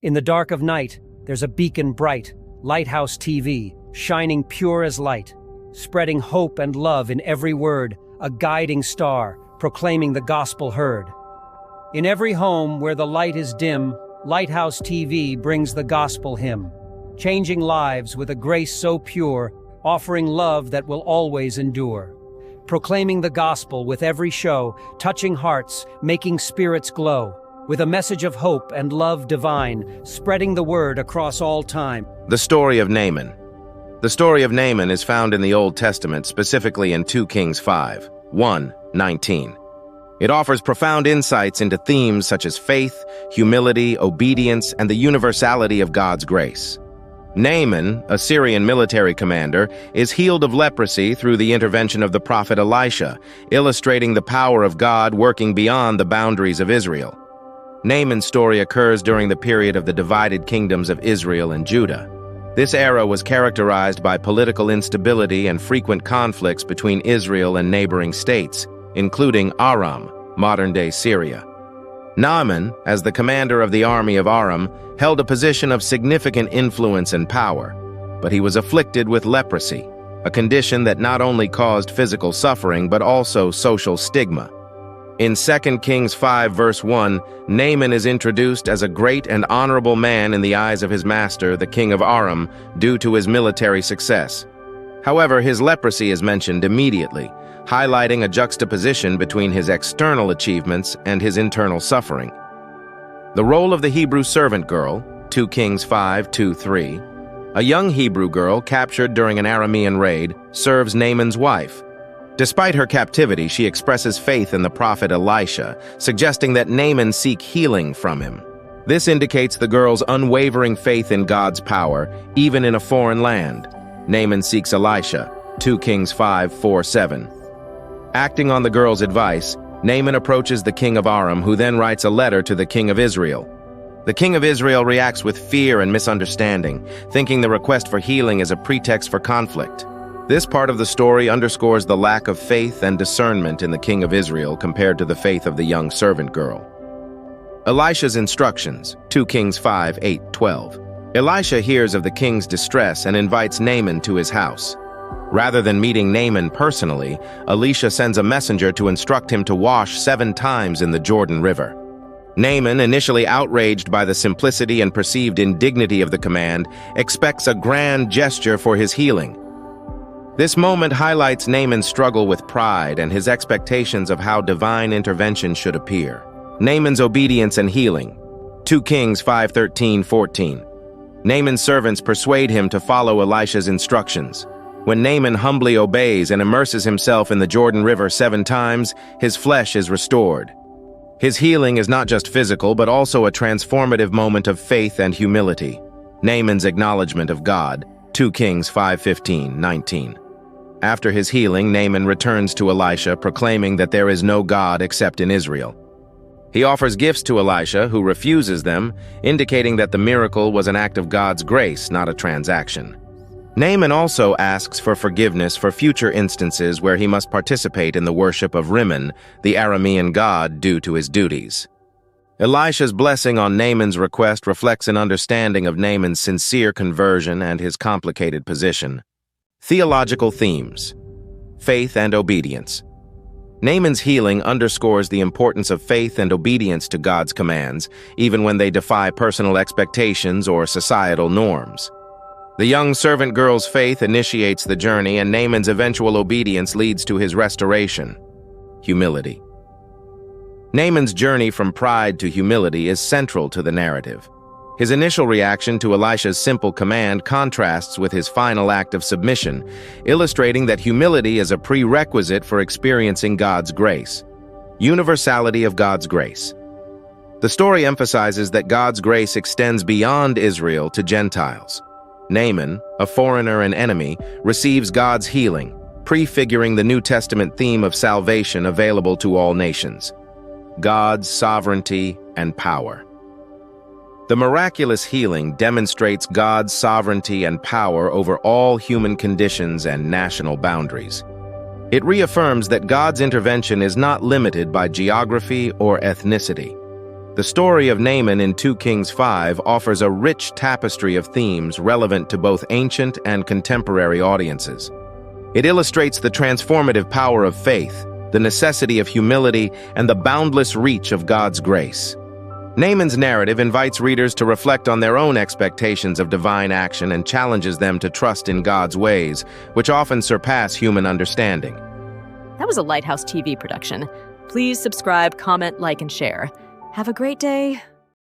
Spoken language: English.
In the dark of night, there's a beacon bright, Lighthouse TV, shining pure as light, spreading hope and love in every word, a guiding star, proclaiming the gospel heard. In every home where the light is dim, Lighthouse TV brings the gospel hymn, changing lives with a grace so pure, offering love that will always endure. Proclaiming the gospel with every show, touching hearts, making spirits glow, with a message of hope and love divine, spreading the word across all time. The story of Naaman. The story of Naaman is found in the Old Testament, specifically in 2 Kings 5, 1-19. It offers profound insights into themes such as faith, humility, obedience, and the universality of God's grace. Naaman, a Syrian military commander, is healed of leprosy through the intervention of the prophet Elisha, illustrating the power of God working beyond the boundaries of Israel. Naaman's story occurs during the period of the divided kingdoms of Israel and Judah. This era was characterized by political instability and frequent conflicts between Israel and neighboring states, including Aram, modern-day Syria. Naaman, as the commander of the army of Aram, held a position of significant influence and power, but he was afflicted with leprosy, a condition that not only caused physical suffering but also social stigma. In 2 Kings 5 verse 1, Naaman is introduced as a great and honorable man in the eyes of his master, the king of Aram, due to his military success. However, his leprosy is mentioned immediately, highlighting a juxtaposition between his external achievements and his internal suffering. The role of the Hebrew servant girl, 2 Kings 5, 2-3, a young Hebrew girl captured during an Aramean raid, serves Naaman's wife. Despite her captivity, she expresses faith in the prophet Elisha, suggesting that Naaman seek healing from him. This indicates the girl's unwavering faith in God's power, even in a foreign land. Naaman seeks Elisha, 2 Kings 5, 4-7. Acting on the girl's advice, Naaman approaches the king of Aram, who then writes a letter to the king of Israel. The king of Israel reacts with fear and misunderstanding, thinking the request for healing is a pretext for conflict. This part of the story underscores the lack of faith and discernment in the king of Israel compared to the faith of the young servant girl. Elisha's instructions, 2 Kings 5, 8-12. Elisha hears of the king's distress and invites Naaman to his house. Rather than meeting Naaman personally, Elisha sends a messenger to instruct him to wash 7 times in the Jordan River. Naaman, initially outraged by the simplicity and perceived indignity of the command, expects a grand gesture for his healing. This moment highlights Naaman's struggle with pride and his expectations of how divine intervention should appear. Naaman's obedience and healing, 2 Kings 5:13-14. Naaman's servants persuade him to follow Elisha's instructions. When Naaman humbly obeys and immerses himself in the Jordan River 7 times, his flesh is restored. His healing is not just physical, but also a transformative moment of faith and humility. Naaman's acknowledgement of God, 2 Kings 5:15-19. After his healing, Naaman returns to Elisha, proclaiming that there is no God except in Israel. He offers gifts to Elisha, who refuses them, indicating that the miracle was an act of God's grace, not a transaction. Naaman also asks for forgiveness for future instances where he must participate in the worship of Rimmon, the Aramean god, due to his duties. Elisha's blessing on Naaman's request reflects an understanding of Naaman's sincere conversion and his complicated position. Theological themes: faith and obedience. Naaman's healing underscores the importance of faith and obedience to God's commands, even when they defy personal expectations or societal norms. The young servant girl's faith initiates the journey, and Naaman's eventual obedience leads to his restoration. Humility. Naaman's journey from pride to humility is central to the narrative. His initial reaction to Elisha's simple command contrasts with his final act of submission, illustrating that humility is a prerequisite for experiencing God's grace. Universality of God's grace. The story emphasizes that God's grace extends beyond Israel to Gentiles. Naaman, a foreigner and enemy, receives God's healing, prefiguring the New Testament theme of salvation available to all nations. God's sovereignty and power. The miraculous healing demonstrates God's sovereignty and power over all human conditions and national boundaries. It reaffirms that God's intervention is not limited by geography or ethnicity. The story of Naaman in 2 Kings 5 offers a rich tapestry of themes relevant to both ancient and contemporary audiences. It illustrates the transformative power of faith, the necessity of humility, and the boundless reach of God's grace. Naaman's narrative invites readers to reflect on their own expectations of divine action and challenges them to trust in God's ways, which often surpass human understanding. That was a Lighthouse TV production. Please subscribe, comment, like, and share. Have a great day.